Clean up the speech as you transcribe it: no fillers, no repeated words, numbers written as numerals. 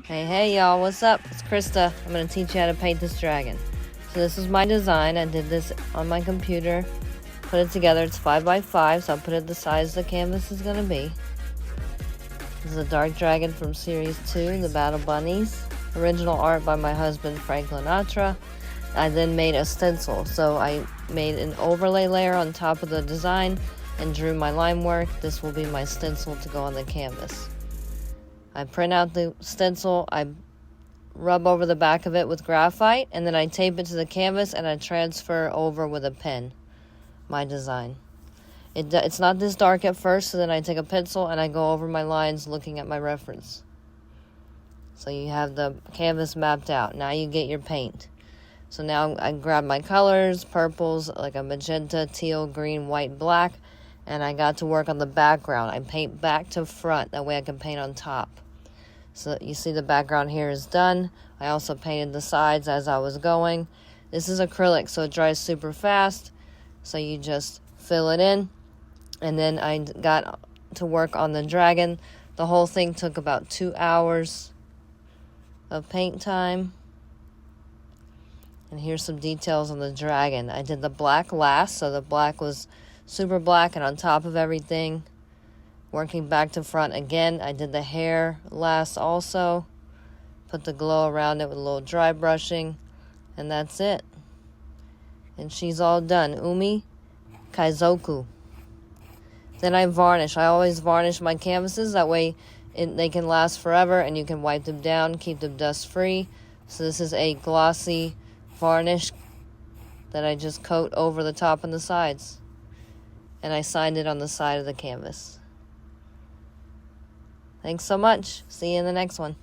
Hey y'all, what's up? It's Krista. I'm going to teach you how to paint this dragon. So this is my design. I did this on my computer, put it together. It's 5x5, so I'll put it the size the canvas is going to be. This is a dark dragon from Series 2, the Battle Bunnies. Original art by my husband, LaNatra. I then made a stencil, so I made an overlay layer on top of the design and drew my line work. This will be my stencil to go on the canvas. I print out the stencil, I rub over the back of it with graphite, and then I tape it to the canvas and I transfer over with a pen my design. It's not this dark at first, so then I take a pencil and I go over my lines looking at my reference. So you have the canvas mapped out. Now you get your paint. So now I grab my colors, purples, like a magenta, teal, green, white, black, and I got to work on the background. I paint back to front, that way I can paint on top. So you see the background here is done. I also painted the sides as I was going. This is acrylic, so it dries super fast. So you just fill it in. And then I got to work on the dragon. The whole thing took about 2 hours of paint time. And here's some details on the dragon. I did the black last, so the black was super black and on top of everything. Working back to front again, I did the hair last also. Put the glow around it with a little dry brushing. And that's it. And she's all done. Umi Kaizoku. Then I varnish. I always varnish my canvases. That way they can last forever and you can wipe them down, keep them dust free. So this is a glossy varnish that I just coat over the top and the sides. And I signed it on the side of the canvas. Thanks so much. See you in the next one.